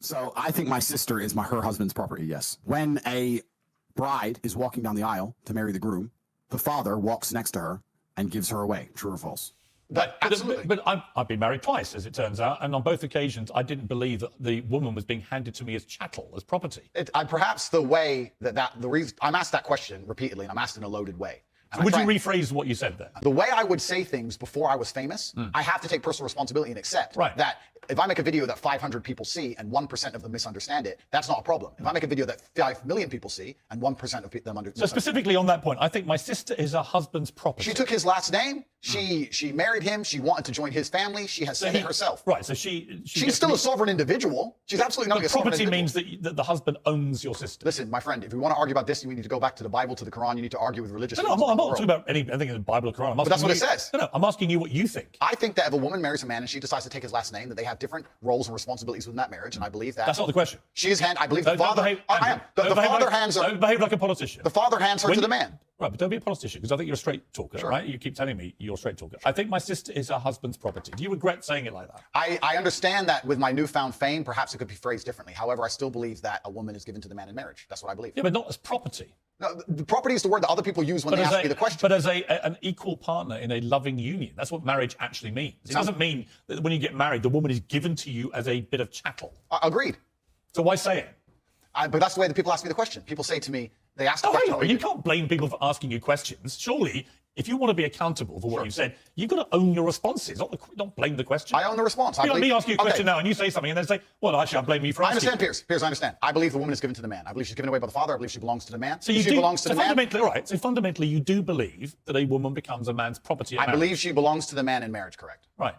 So I think my sister is her husband's property, yes. When a bride is walking down the aisle to marry the groom, the father walks next to her and gives her away. True or false? But I've been married twice, as it turns out, and on both occasions, I didn't believe that the woman was being handed to me as chattel, as property. Perhaps the way the reason I'm asked that question repeatedly, and I'm asked in a loaded way. Would you rephrase what you said there? The way I would say things before I was famous, I have to take personal responsibility and accept that if I make a video that 500 people see and 1% of them misunderstand it, that's not a problem. If I make a video that 5 million people see and 1% of them understand. So specifically on that point, I think my sister is her husband's property. She took his last name. She married him. She wanted to join his family. She has said it herself. Right. So she's still a sovereign individual. She's absolutely not a sovereign property individual. means that the husband owns your sister. Listen, my friend, if you want to argue about this, you need to go back to the Bible, to the Quran. You need to argue with religious. No, I'm not talking about anything in the Bible or Quran. But that's what it says. No, I'm asking you what you think. I think that if a woman marries a man and she decides to take his last name, that they have different roles and responsibilities within that marriage, and I believe that. That's not the question. I believe the father. The father hands her. Don't behave like a politician. The father hands her to the man. Right, but don't be a politician, because I think you're a straight talker, right? You keep telling me you're a straight talker. I think my sister is her husband's property. Do you regret saying it like that? I understand that with my newfound fame, perhaps it could be phrased differently. However, I still believe that a woman is given to the man in marriage. That's what I believe. Yeah, but not as property. No, the property is the word that other people use when they ask me the question. But as an equal partner in a loving union. That's what marriage actually means. It doesn't mean that when you get married, the woman is given to you as a bit of chattel. Agreed. So why say it? But that's the way that people ask me the question. People say to me, they ask the question. You can't blame people for asking you questions. Surely, if you want to be accountable for what you said, you've got to own your responses, not blame the question. I own the response. Me ask you a question now and you say something and then say, well, actually, I blame you for asking. I understand, Piers, I understand. I believe the woman is given to the man. I believe she's given away by the father. I believe she belongs to the man. So fundamentally, you do believe that a woman becomes a man's property. I believe she belongs to the man in marriage, correct. Right.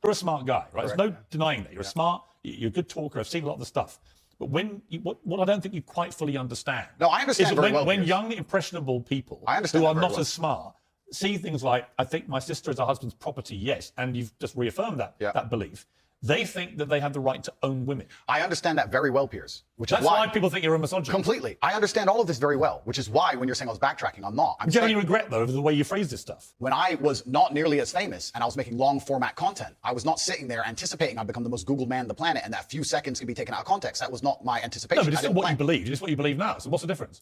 You're a smart guy, right? Correct. There's no denying that. You're smart, you're a good talker. I've seen a lot of the stuff. But what I don't think you quite fully understand. No, I understand is very well. When young, impressionable people who are not as smart see things like, I think my sister is her husband's property, yes, and you've just reaffirmed that belief, they think that they have the right to own women. I understand that very well, Piers. That's why people think you're a misogynist. Completely. I understand all of this very well, which is why when you're saying I was backtracking, I'm not. Do you have any regret, though, over the way you phrased this stuff? When I was not nearly as famous and I was making long format content, I was not sitting there anticipating I'd become the most Googled man on the planet and that few seconds could be taken out of context. That was not my anticipation. No, but it's still what you believe. It's what you believe now. So what's the difference?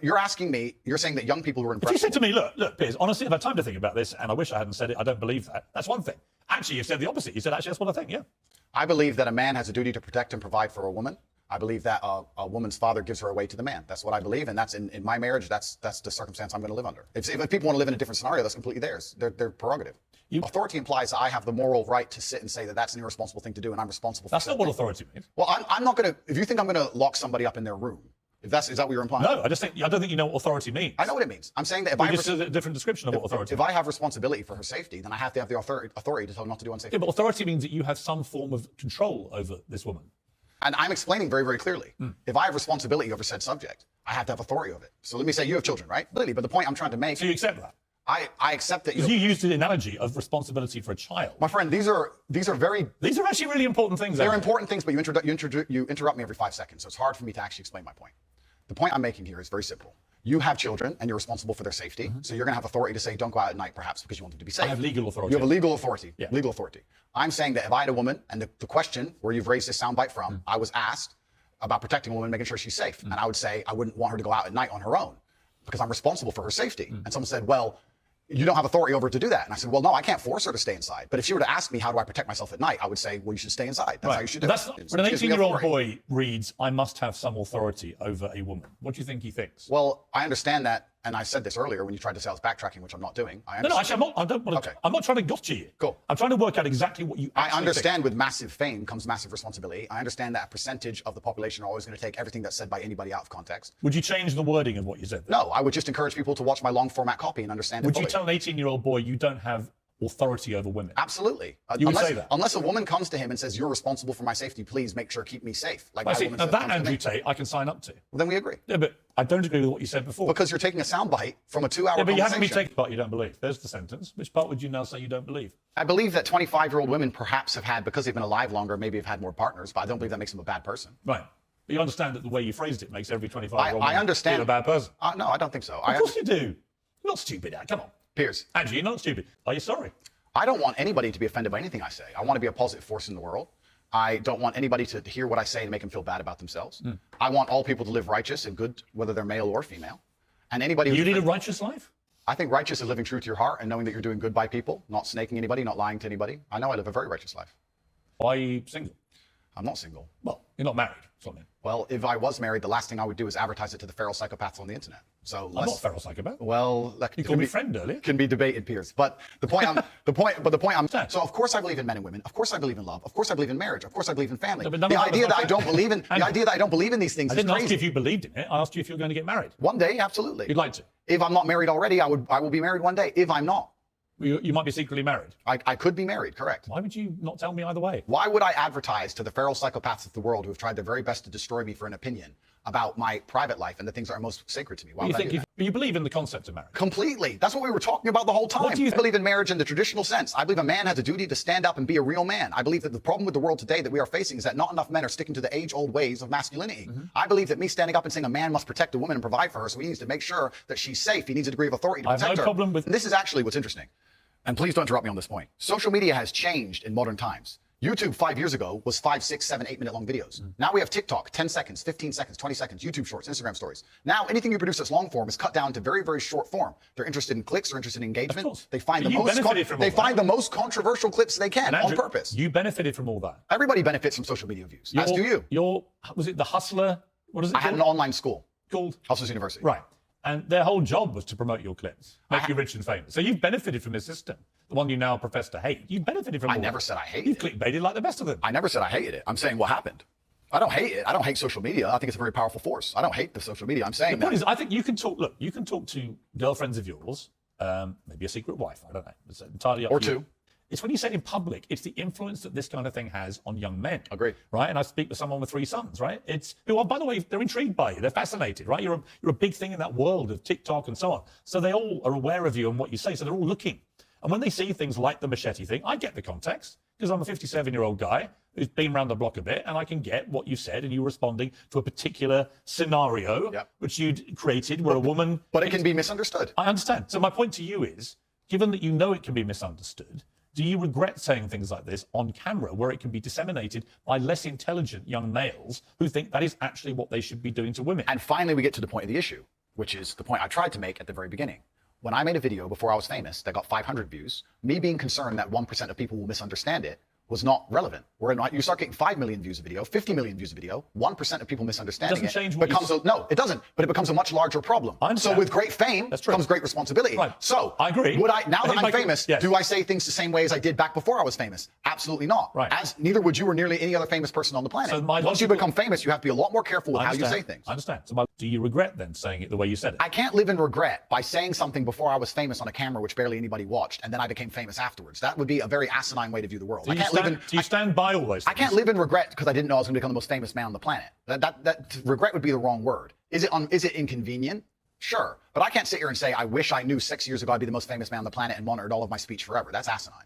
You're asking me, you're saying that young people who are impressionable. If you said to me, look, Piers, honestly, I've had time to think about this and I wish I hadn't said it, I don't believe that. That's one thing. Actually, you've said the opposite. You said, actually, that's what I think, yeah. I believe that a man has a duty to protect and provide for a woman. I believe that a woman's father gives her away to the man. That's what I believe, and that's in my marriage. That's the circumstance I'm going to live under. If people want to live in a different scenario, that's completely theirs. Their prerogative. Authority implies that I have the moral right to sit and say that that's an irresponsible thing to do, and I'm responsible for That's not what authority means. Well, I'm not going to. If you think I'm going to lock somebody up in their room, is that what you're implying? No, I don't think you know what authority means. I know what it means. I'm saying that if I have a different description of what authority means. If I have responsibility for her safety, then I have to have the authority to tell her not to do unsafe. Yeah, but authority means that you have some form of control over this woman. And I'm explaining very, very clearly. If I have responsibility over said subject, I have to have authority over it. So let me say you have children, right? Literally, but the point I'm trying to make. So you accept that? I accept that. You used the analogy of responsibility for a child. My friend, these are actually really important things. They're important things, but you interrupt me every 5 seconds, so it's hard for me to actually explain my point. The point I'm making here is very simple. You have children, and you're responsible for their safety, so you're going to have authority to say, don't go out at night, perhaps, because you want them to be safe. I have legal authority. You have a legal authority. Yeah. Legal authority. I'm saying that if I had a woman, and the question where you've raised this soundbite from, I was asked about protecting a woman, making sure she's safe, and I would say I wouldn't want her to go out at night on her own because I'm responsible for her safety. And someone said, well, you don't have authority over her to do that. And I said, well, no, I can't force her to stay inside. But if she were to ask me, how do I protect myself at night? I would say, well, you should stay inside. That's how you should do it. When an 18-year-old boy reads, I must have some authority over a woman, what do you think he thinks? Well, I understand that. And I said this earlier when you tried to say I was backtracking, which I'm not doing. No, actually, I'm not trying to gotcha you. Cool. I'm trying to work out exactly what you actually I understand think. With massive fame comes massive responsibility. I understand that a percentage of the population are always going to take everything that's said by anybody out of context. Would you change the wording of what you said? No, I would just encourage people to watch my long format copy and understand it Would fully. you tell an 18-year-old boy you don't have authority over women? Absolutely. You would say that? Unless a woman comes to him and says, you're responsible for my safety, please make sure keep me safe. Like I see. Now that Andrew Tate, I can sign up to. Well, then we agree. Yeah, but I don't agree with what you said before. Because you're taking a soundbite from a 2-hour conversation. But you haven't been taking the part you don't believe. There's the sentence. Which part would you now say you don't believe? I believe that 25-year-old women perhaps have had, because they've been alive longer, maybe have had more partners, but I don't believe that makes them a bad person. Right. But you understand that the way you phrased it makes every 25-year-old woman understand. a bad person. No, I don't think so. Of course you do. You're not stupid, come on. Piers. Andrew, you're not stupid. Are you sorry? I don't want anybody to be offended by anything I say. I want to be a positive force in the world. I don't want anybody to hear what I say and make them feel bad about themselves. I want all people to live righteous and good, whether they're male or female. And anybody You lead a righteous life? I think righteous is living true to your heart and knowing that you're doing good by people, not snaking anybody, not lying to anybody. I know I live a very righteous life. Why are you single? I'm not single. Well, you're not married. Something. Well, if I was married, the last thing I would do is advertise it to the feral psychopaths on the internet. So I'm not a feral psychopath. Well, that You called me friend earlier. Can be debated, Piers. But the point I'm so of course I believe in men and women. Of course I believe in love. Of course I believe in marriage. Of course I believe in family. No, but the idea that I don't believe in these things I is didn't crazy. ask you if you believed in it. I asked you if you're going to get married. One day, absolutely. You'd like to. If I'm not married already, I will be married one day. If I'm not, You might be secretly married. I could be married, correct. Why would you not tell me either way? Why would I advertise to the feral psychopaths of the world who have tried their very best to destroy me for an opinion about my private life and the things that are most sacred to me? Why would I do that? You believe in the concept of marriage? Completely. That's what we were talking about the whole time. What do you I believe in marriage in the traditional sense. I believe a man has a duty to stand up and be a real man. I believe that the problem with the world today that we are facing is that not enough men are sticking to the age-old ways of masculinity. I believe that me standing up and saying a man must protect a woman and provide for her, so he needs to make sure that she's safe. He needs a degree of authority to protect her. I have no problem with... And this is actually what's interesting. And please don't interrupt me on this point. Social media has changed in modern times. YouTube 5 years ago was 5, 6, 7, 8 minute long videos. Now we have TikTok, 10 seconds, 15 seconds, 20 seconds, YouTube shorts, Instagram stories. Now anything you produce that's long form is cut down to very, very short form. They're interested in clicks, they're interested in engagement. They find the most controversial clips they can on purpose. You benefited from all that. Everybody benefits from social media views, as do you. Was it the Hustler? What is it I had an online school called Hustlers University. Right. And their whole job was to promote your clips, make you rich and famous. So you've benefited from this system, the one you now profess to hate. You've benefited from it. I never said I hated it. You've clickbaited like the best of them. I never said I hated it. I'm saying what happened. I don't hate it. I don't hate social media. I think it's a very powerful force. I don't hate the social media. I'm saying the point is, I think you can talk. Look, you can talk to girlfriends of yours, maybe a secret wife. I don't know. It's entirely up to you. Or two. It's when you say it in public, it's the influence that this kind of thing has on young men. Agreed. Right? And I speak with someone with 3 sons, right? It's who are, by the way, they're intrigued by you. They're fascinated, right? You're a big thing in that world of TikTok and so on. So they all are aware of you and what you say. So they're all looking. And when they see things like the machete thing, I get the context because I'm a 57-year-old guy who's been around the block a bit and I can get what you said and you responding to a particular scenario which you'd created where a woman... But it can be misunderstood. I understand. So my point to you is, given that you know it can be misunderstood, do you regret saying things like this on camera where it can be disseminated by less intelligent young males who think that is actually what they should be doing to women? And finally, we get to the point of the issue, which is the point I tried to make at the very beginning. When I made a video before I was famous that got 500 views, me being concerned that 1% of people will misunderstand it was not relevant. You start getting 5 million views a video, 50 million views a video, 1% of people misunderstanding no, it doesn't, but it becomes a much larger problem. So with great fame comes great responsibility. Right. So I agree. Now that I'm famous, do I say things the same way as I did back before I was famous? Absolutely not. Right. As neither would you or nearly any other famous person on the planet. So once you become famous, you have to be a lot more careful with how you say things. I understand. So do you regret then saying it the way you said it? I can't live in regret by saying something before I was famous on a camera which barely anybody watched, and then I became famous afterwards. That would be a very asinine way to view the world. Do you stand by all those things? I can't live in regret because I didn't know I was going to become the most famous man on the planet. That regret would be the wrong word. Is it inconvenient? Sure. But I can't sit here and say, I wish I knew 6 years ago I'd be the most famous man on the planet and monitored all of my speech forever. That's asinine.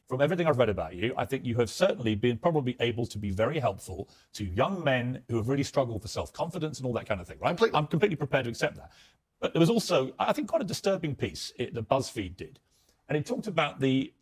From everything I've read about you, I think you have certainly been probably able to be very helpful to young men who have really struggled for self-confidence and all that kind of thing, right? Completely. I'm completely prepared to accept that. But there was also, I think, quite a disturbing piece that BuzzFeed did. And it talked about the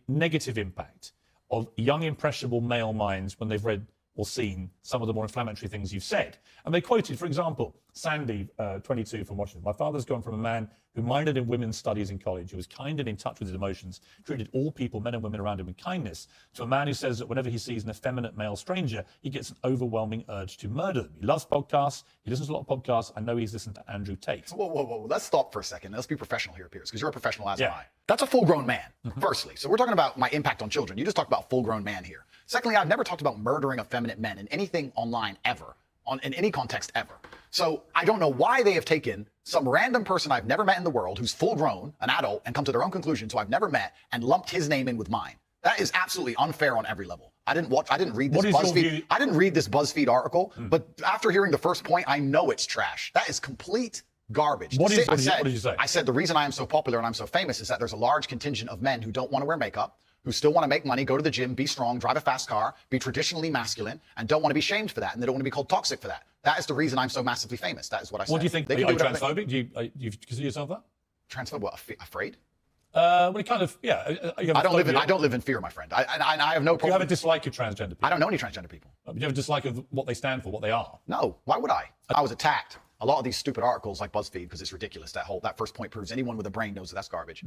negative impact of young, impressionable male minds when they've read or seen some of the more inflammatory things you've said. And they quoted, for example, Sandy, 22, from Washington. My father's gone from a man who minored in women's studies in college, who was kind and in touch with his emotions, treated all people, men and women around him with kindness, to a man who says that whenever he sees an effeminate male stranger, he gets an overwhelming urge to murder them. He loves podcasts. He listens to a lot of podcasts. I know he's listened to Andrew Tate. Whoa. Let's stop for a second. Let's be professional here, Piers, because you're a professional as am I. That's a full-grown man, firstly. So we're talking about my impact on children. You just talked about full-grown man here. Secondly, I've never talked about murdering effeminate men in anything online ever, in any context ever. So I don't know why they have taken some random person I've never met in the world who's full-grown, an adult, and come to their own conclusions who I've never met and lumped his name in with mine. That is absolutely unfair on every level. I didn't read this BuzzFeed. I didn't read this BuzzFeed article, but after hearing the first point, I know it's trash. That is complete garbage. What did you say? I said the reason I am so popular and I'm so famous is that there's a large contingent of men who don't want to wear makeup, who still want to make money, go to the gym, be strong, drive a fast car, be traditionally masculine, and don't want to be shamed for that, and they don't want to be called toxic for that. That is the reason I'm so massively famous. That is what I said. What do you think? Are you transphobic? Do you consider yourself that? Transphobic? What? Afraid? Well, it kind of, yeah. I don't live in fear, my friend. I have no problem. Do you have a dislike of transgender people? I don't know any transgender people. Do you have a dislike of what they stand for, what they are? No. Why would I? I was attacked. A lot of these stupid articles like BuzzFeed, because it's ridiculous. That first point proves anyone with a brain knows that that's garbage.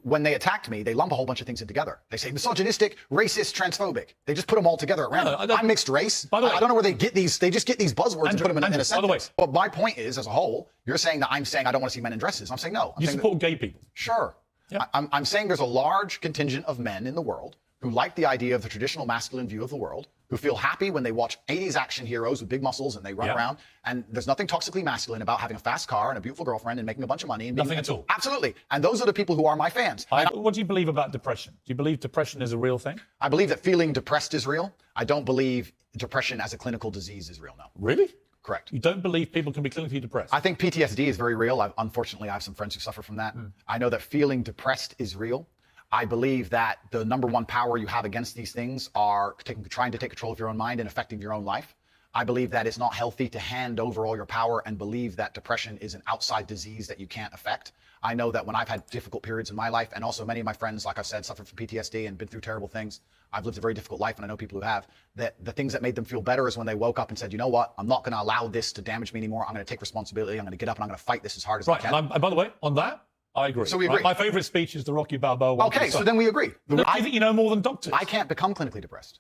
When they attacked me, they lump a whole bunch of things in together. They say misogynistic, racist, transphobic. They just put them all together at random. I'm mixed race. By the way, I don't know where they get these. They just get these buzzwords and put them in a sentence. By the way, but my point is, as a whole, you're saying that I'm saying I don't want to see men in dresses. I'm saying no. You support gay people. Sure. Yep. I'm saying there's a large contingent of men in the world who like the idea of the traditional masculine view of the world, who feel happy when they watch 80s action heroes with big muscles and they run around. And there's nothing toxically masculine about having a fast car and a beautiful girlfriend and making a bunch of money. And nothing at all. Absolutely. And those are the people who are my fans. What do you believe about depression? Do you believe depression is a real thing? I believe that feeling depressed is real. I don't believe depression as a clinical disease is real, no. Really? Correct. You don't believe people can be clinically depressed? I think PTSD is very real. Unfortunately, I have some friends who suffer from that. I know that feeling depressed is real. I believe that the number one power you have against these things are trying to take control of your own mind and affecting your own life. I believe that it's not healthy to hand over all your power and believe that depression is an outside disease that you can't affect. I know that when I've had difficult periods in my life, and also many of my friends, like I've said, suffered from PTSD and been through terrible things. I've lived a very difficult life, and I know people who have, that the things that made them feel better is when they woke up and said, you know what, I'm not going to allow this to damage me anymore. I'm going to take responsibility. I'm going to get up and I'm going to fight this as hard as I can. And by the way, on that, I agree. So we agree. My favorite speech is the Rocky Balboa one. Okay, so then we agree. Do you think you know more than doctors? I can't become clinically depressed.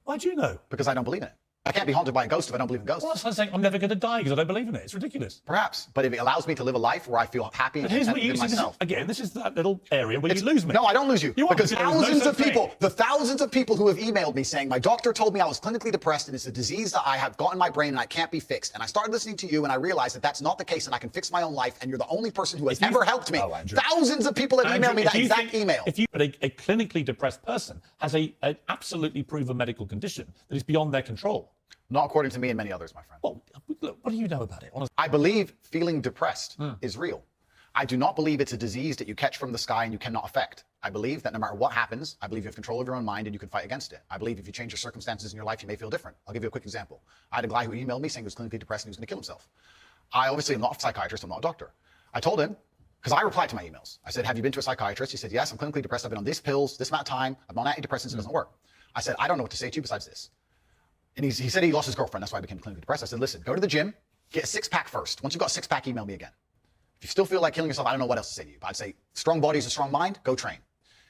Why do you know? Because I don't believe in it. I can't be haunted by a ghost if I don't believe in ghosts. Well, that's like saying I'm never going to die because I don't believe in it. It's ridiculous. Perhaps, but if it allows me to live a life where I feel happy and content in myself. This is that little area where you lose me. No, I don't lose you. Because thousands of people, the thousands of people who have emailed me saying, my doctor told me I was clinically depressed and it's a disease that I have got in my brain and I can't be fixed. And I started listening to you and I realized that that's not the case and I can fix my own life and you're the only person who has ever helped me. Thousands of people have emailed me that exact email. But a clinically depressed person has an absolutely proven medical condition that is beyond their control. Not according to me and many others, my friend. Well, look, what do you know about it? Honestly. I believe feeling depressed is real. I do not believe it's a disease that you catch from the sky and you cannot affect. I believe that no matter what happens, I believe you have control of your own mind and you can fight against it. I believe if you change your circumstances in your life, you may feel different. I'll give you a quick example. I had a guy who emailed me saying he was clinically depressed and he was going to kill himself. I obviously am not a psychiatrist, I'm not a doctor. I told him, because I replied to my emails. I said, have you been to a psychiatrist? He said, yes, I'm clinically depressed. I've been on these pills, this amount of time. I'm on antidepressants, it doesn't work. I said, I don't know what to say to you besides this. And he said he lost his girlfriend. That's why I became clinically depressed. I said, listen, go to the gym, get a six-pack first. Once you've got a six-pack, email me again. If you still feel like killing yourself, I don't know what else to say to you. But I'd say, strong body is a strong mind, go train.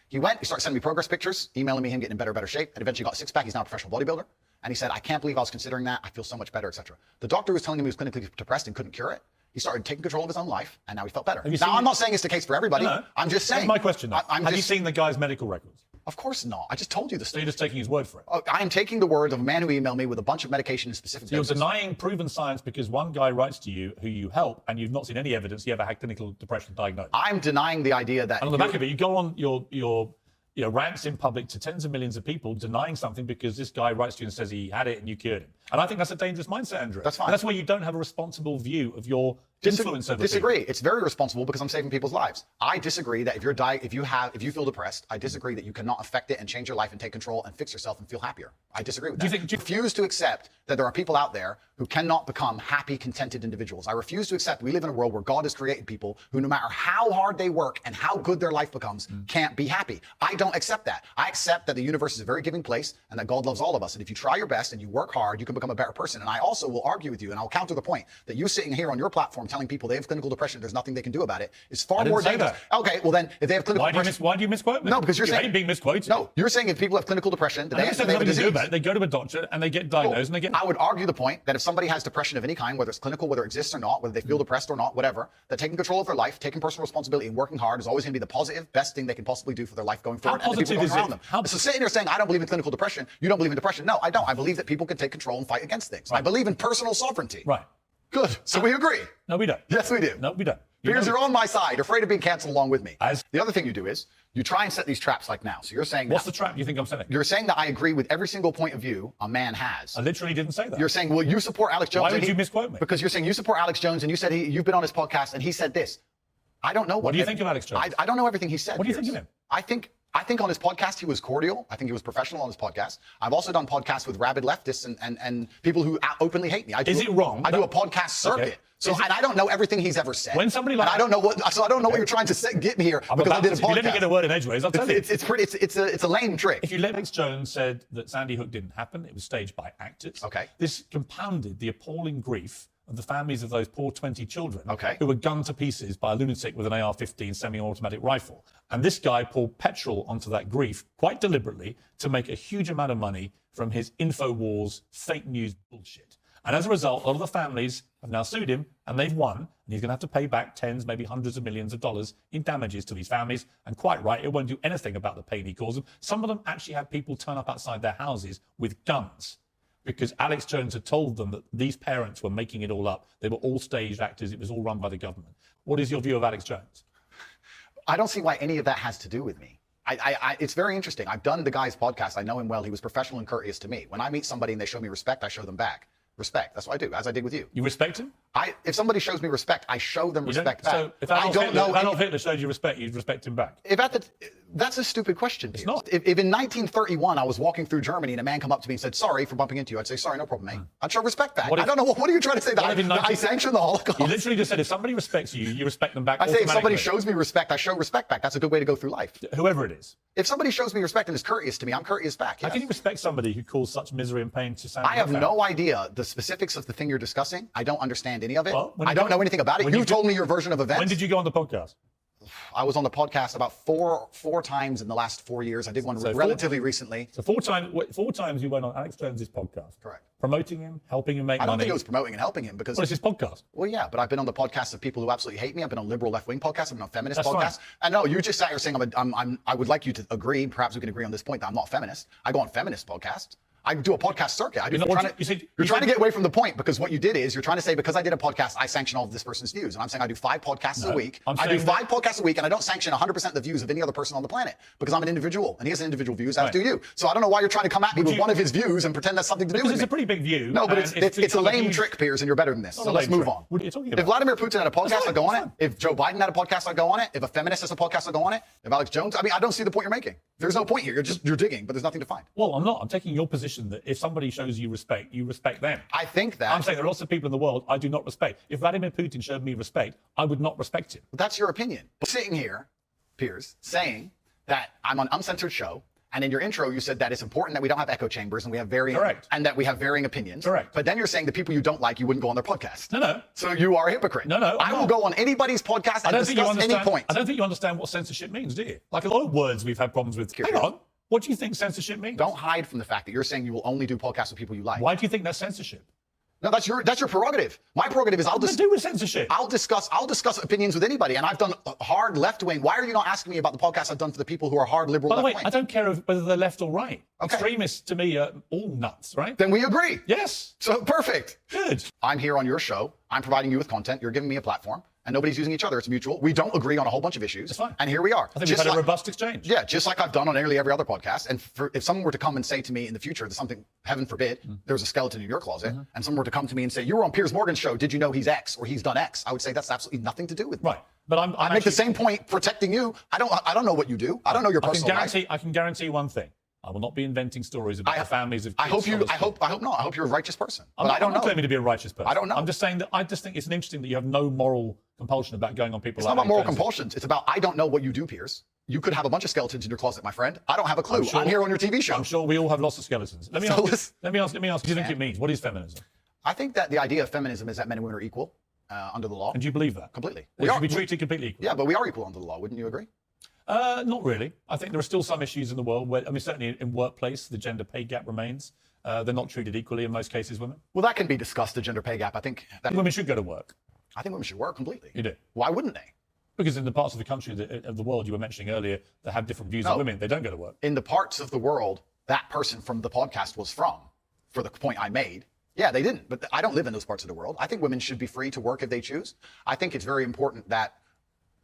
He went, he started sending me progress pictures, emailing me him getting in better shape, and eventually got a six-pack. He's now a professional bodybuilder. And he said, I can't believe I was considering that. I feel so much better, etc. The doctor was telling him he was clinically depressed and couldn't cure it. He started taking control of his own life, and now he felt better. Now, I'm not saying it's the case for everybody. No. I'm just saying. That's my question, though. Have you seen the guy's medical records? Of course not. I just told you the story. So you're just taking his word for it? I am taking the word of a man who emailed me with a bunch of medication and specific So you're denying proven science because one guy writes to you who you help and you've not seen any evidence he ever had clinical depression diagnosed. I'm denying the idea that... And on the back of it, you go on your rants in public to tens of millions of people denying something because this guy writes to you and says he had it and you cured him. And I think that's a dangerous mindset, Andrew. That's fine. And that's where you don't have a responsible view of your influence over Disagree. people. It's very responsible because I'm saving people's lives. I disagree that if you feel depressed, I disagree that you cannot affect it and change your life and take control and fix yourself and feel happier. I disagree with that. I refuse to accept that there are people out there who cannot become happy, contented individuals. I refuse to accept we live in a world where God has created people who, no matter how hard they work and how good their life becomes, can't be happy. I don't accept that. I accept that the universe is a very giving place and that God loves all of us. And if you try your best and you work hard, you can become a better person. And I also will argue with you, and I'll counter the point that you sitting here on your platform telling people they have clinical depression, there's nothing they can do about it, is far more dangerous. Okay, well then, if they have clinical depression... Why do you misquote me? No, because you're saying... hate being misquoted. No, you're saying if people have clinical depression, they have a disease. They go to a doctor and they get diagnosed and they get... I would argue the point that if somebody has depression of any kind, whether it's clinical, whether it exists or not, whether they feel depressed or not, whatever, that taking control of their life, taking personal responsibility and working hard is always going to be the positive, best thing they can possibly do for their life going forward. How positive is it? So sitting here saying, I don't believe in clinical depression, you don't believe in depression. No, I don't. I believe that people can take control and fight against things. Right. I believe in personal sovereignty. Right. Good. So we agree. No, we don't. Yes, we do. No, we don't. Piers, you're on my side. You're afraid of being canceled along with me. The other thing you do is you try and set these traps like now. So you're saying... What's the trap you think I'm setting? You're saying that I agree with every single point of view a man has. I literally didn't say that. You're saying, well, you support Alex Jones. Why would you misquote me? Because you're saying you support Alex Jones and you said you've been on his podcast and he said this. I don't know. What do you think of Alex Jones? I don't know everything he said. What do you think of him? I think I think on his podcast, he was cordial. I think he was professional on his podcast. I've also done podcasts with rabid leftists and people who openly hate me. Is it wrong? I do a podcast circuit. Okay. So and I don't know everything he's ever said. When somebody like and I don't know what you're trying to get me here because I did a podcast. If you let me get a word in edgeways, I'll tell you. It's a lame trick. If you let Alex Jones said that Sandy Hook didn't happen, it was staged by actors. Okay. This compounded the appalling grief of the families of those poor 20 children who were gunned to pieces by a lunatic with an AR-15 semi-automatic rifle. And this guy poured petrol onto that grief quite deliberately to make a huge amount of money from his InfoWars fake news bullshit. And as a result, a lot of the families have now sued him and they've won. And he's going to have to pay back tens, maybe hundreds of millions of dollars in damages to these families. And quite right, it won't do anything about the pain he caused them. Some of them actually had people turn up outside their houses with guns, because Alex Jones had told them that these parents were making it all up. They were all staged actors. It was all run by the government. What is your view of Alex Jones? I don't see why any of that has to do with me. It's very interesting. I've done the guy's podcast. I know him well. He was professional and courteous to me. When I meet somebody and they show me respect, I show them back. Respect. That's what I do, as I did with you. You respect him? If somebody shows me respect, I show them respect back. So if Adolf Hitler showed you respect, you'd respect him back? That's a stupid question. It's not. If in 1931 I was walking through Germany and a man come up to me and said, sorry for bumping into you, I'd say, sorry, no problem, mate. I'd show respect back. I don't know, what are you trying to say? That I sanction the Holocaust? You literally just said if somebody respects you, you respect them back. I say if somebody shows me respect, I show respect back. That's a good way to go through life. Whoever it is. If somebody shows me respect and is courteous to me, I'm courteous back. How can you respect somebody who caused such misery and pain to Sandy Hook? I have no idea the specifics of the thing you're discussing. I don't understand any of it. Well, I don't know anything about it. You told me your version of events. When did you go on the podcast? I was on the podcast about four times in the last 4 years. I did one relatively recently. So four times you went on Alex Jones's podcast. Correct. Promoting him, helping him make money. I don't think it was promoting and helping him because... Well, it's his podcast. Well, yeah, but I've been on the podcasts of people who absolutely hate me. I've been on liberal left-wing podcasts. I've been on feminist podcasts. And no, you just sat here saying I would like you to agree, perhaps we can agree on this point, that I'm not feminist. I go on feminist podcasts. I do a podcast circuit. You're trying to get away from the point, because what you did is you're trying to say, because I did a podcast, I sanction all of this person's views. And I'm saying I do 5 podcasts a week. I do 5 podcasts a week, and I don't sanction 100% of the views of any other person on the planet, because I'm an individual and he has an individual views, as do you. So I don't know why you're trying to come at me with one of his views and pretend that's something to do with me. It's a pretty big view. No, but it's a lame trick, Piers, and you're better than this. So let's move on. What are you talking about? If Vladimir Putin had a podcast, I'd go on it. If Joe Biden had a podcast, I'd go on it. If a feminist has a podcast, I'd go on it. If Alex Jones, I don't see the point you're making. There's no point here. You're digging, but there's nothing to find. Well, I'm not. I'm taking your position that if somebody shows you respect them. I think that. I'm saying there are lots of people in the world I do not respect. If Vladimir Putin showed me respect, I would not respect him. That's your opinion. But sitting here, Piers, saying that I'm on an uncensored show, and in your intro you said that it's important that we don't have echo chambers and we have varying and that we have varying opinions. Correct. But then you're saying the people you don't like, you wouldn't go on their podcast. No. So you are a hypocrite. No. I will go on anybody's podcast and discuss any point. I don't think you understand what censorship means, do you? Like a lot of words we've had problems with. Hang on. What do you think censorship means? Don't hide from the fact that you're saying you will only do podcasts with people you like. Why do you think that's censorship? No, that's your prerogative. My prerogative is What does it do with censorship? I'll discuss opinions with anybody, and I've done hard left wing. Why are you not asking me about the podcast I've done for the people who are hard liberal left wing? By the way, I don't care whether they're left or right. Okay. Extremists to me are all nuts, right? Then we agree. Yes. So perfect. Good. I'm here on your show. I'm providing you with content. You're giving me a platform. And nobody's using each other. It's mutual. We don't agree on a whole bunch of issues. That's fine. And here we are. I think we've had a robust exchange. Yeah, just like I've done on nearly every other podcast. And if someone were to come and say to me in the future, there's something, heaven forbid, there's a skeleton in your closet, and someone were to come to me and say, you were on Piers Morgan's show, did you know he's X or he's done X? I would say that's absolutely nothing to do with me. Right. But I make the same point protecting you. I don't know what you do. I don't know your personal life. I can guarantee one thing. I will not be inventing stories about the families of kids. I hope not. I hope you're a righteous person. But I don't know. I'm not claiming to be a righteous person. I don't know. I'm just saying that I just think it's interesting that you have no moral compulsion about going on people. It's not about moral compulsions. It's about I don't know what you do, Piers. You could have a bunch of skeletons in your closet, my friend. I don't have a clue. I'm here on your TV show. I'm sure we all have lots of skeletons. Let me ask. What do you think it means? What is feminism? I think that the idea of feminism is that men and women are equal under the law. And do you believe that? Completely. We should be treated completely equal. Yeah, but we are equal under the law. Wouldn't you agree? Not really. I think there are still some issues in the world where, certainly in workplace, the gender pay gap remains. They're not treated equally in most cases, women. Well, that can be discussed, the gender pay gap. I think that women should go to work. I think women should work completely. You do? Why wouldn't they? Because in the parts of the country, of the world you were mentioning earlier that have different views on women, they don't go to work. In the parts of the world that person from the podcast was from, for the point I made, yeah, they didn't. But I don't live in those parts of the world. I think women should be free to work if they choose. I think it's very important that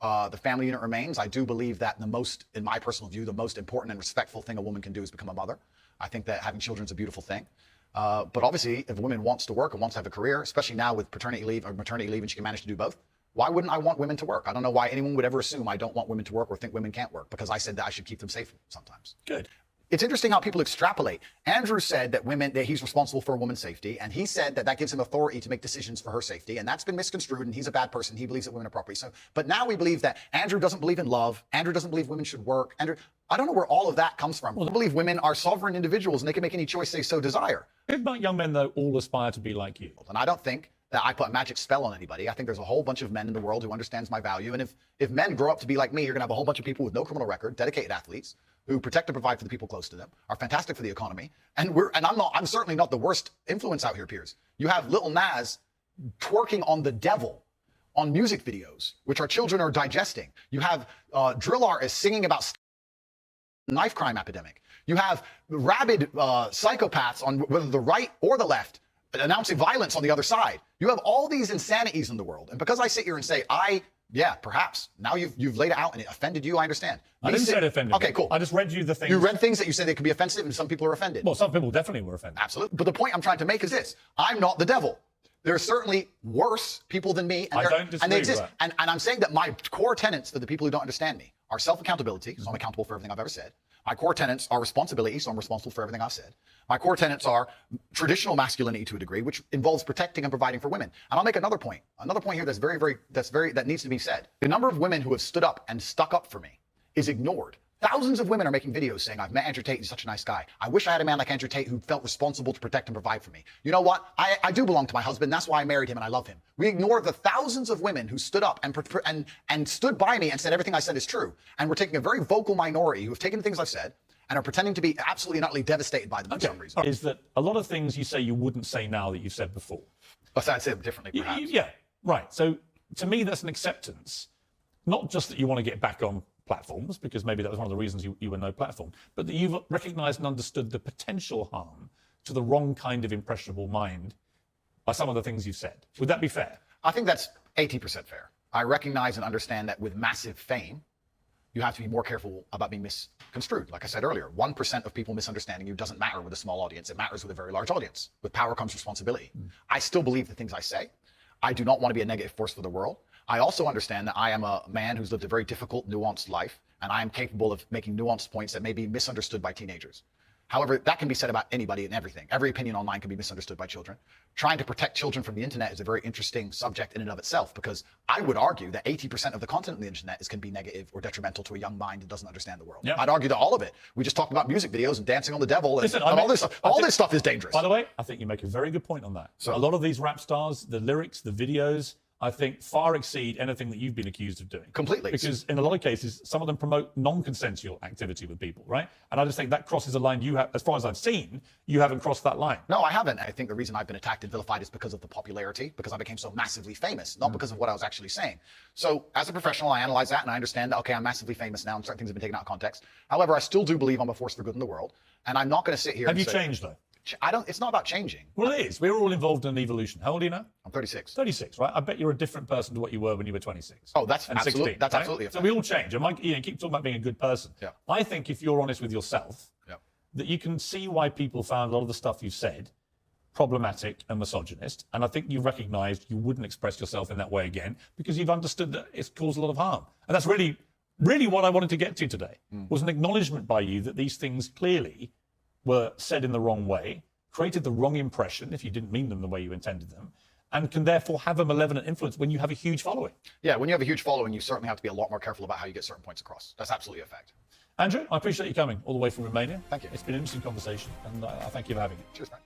the family unit remains. I do believe that in my personal view, the most important and respectful thing a woman can do is become a mother. I think that having children is a beautiful thing. But obviously, if a woman wants to work and wants to have a career, especially now with paternity leave or maternity leave, and she can manage to do both, Why wouldn't I want women to work? I don't know why anyone would ever assume I don't want women to work or think women can't work, because I said that I should keep them safe sometimes. Good. It's interesting how people extrapolate. Andrew said that he's responsible for a woman's safety, and he said that that gives him authority to make decisions for her safety, and that's been misconstrued, and he's a bad person. He believes that women are property. So, but now we believe that Andrew doesn't believe in love. Andrew doesn't believe women should work. Andrew, I don't know where all of that comes from. I believe women are sovereign individuals, and they can make any choice they so desire. Good about young men, though, all aspire to be like you. And I don't think that I put a magic spell on anybody. I think there's a whole bunch of men in the world who understands my value. And if men grow up to be like me, you're gonna have a whole bunch of people with no criminal record, dedicated athletes, who protect and provide for the people close to them, are fantastic for the economy. And I'm certainly not the worst influence out here, Piers. You have Lil Nas twerking on the devil on music videos, which our children are digesting. You have drill artists singing about knife crime epidemic. You have rabid psychopaths on whether the right or the left announcing violence on the other side. You have all these insanities in the world. And because I sit here and say, yeah, perhaps. Now you've laid it out and it offended you, I understand. I didn't say it offended Okay, cool. I just read you the things. You read things that you said they could be offensive and some people are offended. Well, some people definitely were offended. Absolutely. But the point I'm trying to make is this. I'm not the devil. There are certainly worse people than me. And I don't disagree and they exist. with that. And I'm saying that my core tenets for the people who don't understand me are self-accountability, so I'm accountable for everything I've ever said. My core tenets are responsibility, so I'm responsible for everything I've said. My core tenets are traditional masculinity to a degree, which involves protecting and providing for women. And I'll make another point here that needs to be said. The number of women who have stood up and stuck up for me is ignored. Thousands of women are making videos saying, I've met Andrew Tate, he's such a nice guy. I wish I had a man like Andrew Tate who felt responsible to protect and provide for me. You know what? I do belong to my husband. That's why I married him and I love him. We ignore the thousands of women who stood up and stood by me and said everything I said is true. And we're taking a very vocal minority who have taken things I've said and are pretending to be absolutely and utterly devastated by them for some reason. Is that a lot of things you say you wouldn't say now that you've said before? But I'd say it differently, perhaps. Yeah, right. So to me, that's an acceptance. Not just that you want to get back on platforms, because maybe that was one of the reasons you were no platform, but that you've recognized and understood the potential harm to the wrong kind of impressionable mind by some of the things you've said. Would that be fair? I think that's 80% fair. I recognize and understand that with massive fame, you have to be more careful about being misconstrued. Like I said earlier, 1% of people misunderstanding you doesn't matter with a small audience. It matters with a very large audience. With power comes responsibility. I still believe the things I say. I do not want to be a negative force for the world. I also understand that I am a man who's lived a very difficult, nuanced life, and I am capable of making nuanced points that may be misunderstood by teenagers. However, that can be said about anybody and everything. Every opinion online can be misunderstood by children. Trying to protect children from the internet is a very interesting subject in and of itself, because I would argue that 80% of the content on the internet can be negative or detrimental to a young mind that doesn't understand the world. Yeah. I'd argue that all of it. We just talked about music videos and dancing on the devil and, Listen, all this stuff. All this stuff is dangerous. By the way, I think you make a very good point on that. So, a lot of these rap stars, the lyrics, the videos, I think far exceed anything that you've been accused of doing. Completely. Because in a lot of cases, some of them promote non-consensual activity with people, right? And I just think that crosses a line you have, as far as I've seen, you haven't crossed that line. No, I haven't. I think the reason I've been attacked and vilified is because of the popularity, because I became so massively famous, not because of what I was actually saying. So as a professional, I analyze that and I understand that, okay, I'm massively famous now and certain things have been taken out of context. However, I still do believe I'm a force for good in the world. And I'm not going to sit here Have and you say, changed though? It's not about changing. Well, it is. We're all involved in evolution. How old are you now? I'm 36. 36, right? I bet you're a different person to what you were when you were 26. Oh, that's and absolutely, 16, that's right? absolutely a So fact. we all change. And Mike, keep talking about being a good person. Yeah. I think if you're honest with yourself, Yeah. that you can see why people found a lot of the stuff you said problematic and misogynist. And I think you've recognized you wouldn't express yourself in that way again because you've understood that it's caused a lot of harm. And that's really what I wanted to get to today, was an acknowledgement by you that these things clearly were said in the wrong way, created the wrong impression if you didn't mean them the way you intended them, and can therefore have a malevolent influence when you have a huge following. Yeah, when you have a huge following, you certainly have to be a lot more careful about how you get certain points across. That's absolutely a fact. Andrew, I appreciate you coming all the way from Romania. Thank you. It's been an interesting conversation, and I thank you for having me. Cheers, man.